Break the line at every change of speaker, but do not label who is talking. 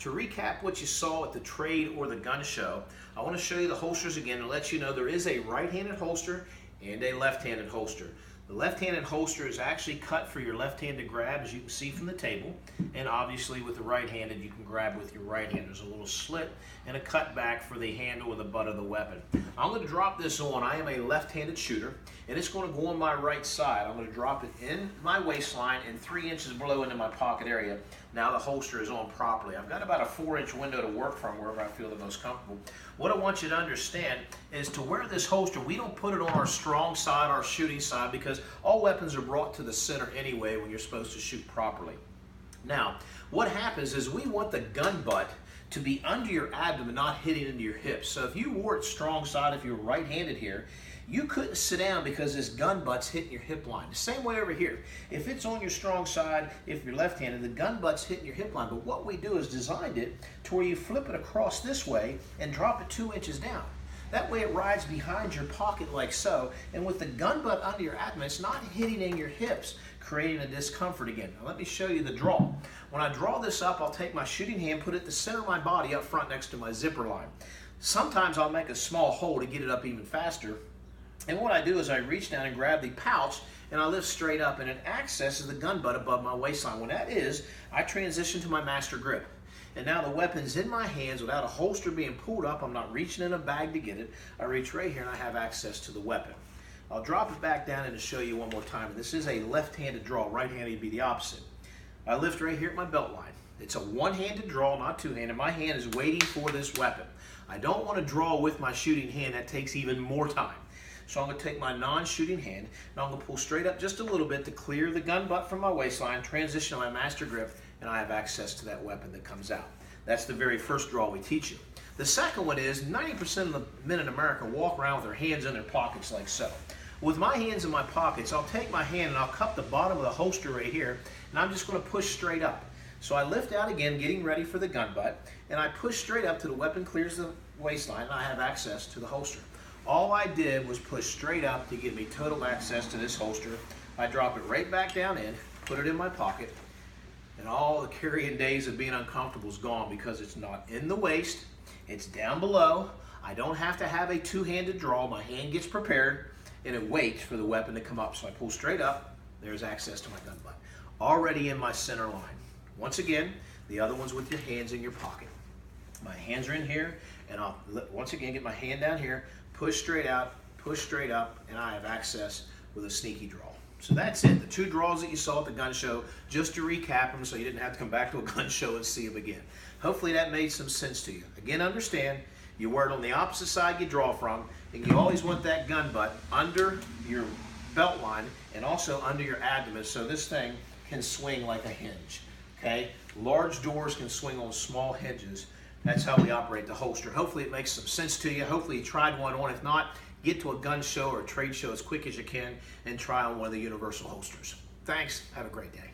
To recap what you saw at the trade or the gun show, I want to show you the holsters again and let you know there is a right-handed holster and a left-handed holster. The left-handed holster is actually cut for your left-handed grab, as you can see from the table, and obviously with the right-handed you can grab with your right hand. There's a little slit and a cut back for the handle or the butt of the weapon. I'm going to drop this on. I am a left-handed shooter, and it's going to go on my right side. I'm going to drop it in my waistline and 3 inches below into my pocket area. Now the holster is on properly. I've got about a 4-inch window to work from wherever I feel the most comfortable. What I want you to understand is to wear this holster, we don't put it on our strong side, our shooting side, because all weapons are brought to the center anyway when you're supposed to shoot properly. Now, what happens is we want the gun butt to be under your abdomen, not hitting into your hips. So if you wore it strong side, if you were right-handed here, you couldn't sit down because this gun butt's hitting your hip line. The same way over here. If it's on your strong side, if you're left-handed, the gun butt's hitting your hip line. But what we do is designed it to where you flip it across this way and drop it 2 inches down. That way it rides behind your pocket like so, and with the gun butt under your abdomen, it's not hitting in your hips, creating a discomfort again. Now let me show you the draw. When I draw this up, I'll take my shooting hand, put it at the center of my body up front next to my zipper line. Sometimes I'll make a small hole to get it up even faster. And what I do is I reach down and grab the pouch and I lift straight up, and it accesses the gun butt above my waistline. When that is, I transition to my master grip. And now the weapon's in my hands without a holster being pulled up. I'm not reaching in a bag to get it. I reach right here and I have access to the weapon. I'll drop it back down and to show you one more time. This is a left-handed draw. Right-handed would be the opposite. I lift right here at my belt line. It's a one-handed draw, not two-handed. My hand is waiting for this weapon. I don't want to draw with my shooting hand. That takes even more time. So I'm going to take my non-shooting hand and I'm going to pull straight up just a little bit to clear the gun butt from my waistline, transition to my master grip, and I have access to that weapon that comes out. That's the very first draw we teach you. The second one is 90% of the men in America walk around with their hands in their pockets like so. With my hands in my pockets, I'll take my hand and I'll cup the bottom of the holster right here, and I'm just going to push straight up. So I lift out again, getting ready for the gun butt, and I push straight up till the weapon clears the waistline, and I have access to the holster. All I did was push straight up to give me total access to this holster. I drop it right back down in, put it in my pocket, and all the carrying days of being uncomfortable is gone because it's not in the waist, it's down below. I don't have to have a two-handed draw. My hand gets prepared and it waits for the weapon to come up. So I pull straight up, there's access to my gun butt. Already in my center line. Once again, the other one's with your hands in your pocket. My hands are in here, and I'll once again get my hand down here, push straight out, push straight up, and I have access with a sneaky draw. So that's it, the two draws that you saw at the gun show, just to recap them so you didn't have to come back to a gun show and see them again. Hopefully that made some sense to you. Again, understand, you wear it on the opposite side you draw from, and you always want that gun butt under your belt line and also under your abdomen so this thing can swing like a hinge. Okay? Large doors can swing on small hinges. That's how we operate the holster. Hopefully it makes some sense to you. Hopefully you tried one on. If not, get to a gun show or a trade show as quick as you can and try on one of the universal holsters. Thanks. Have a great day.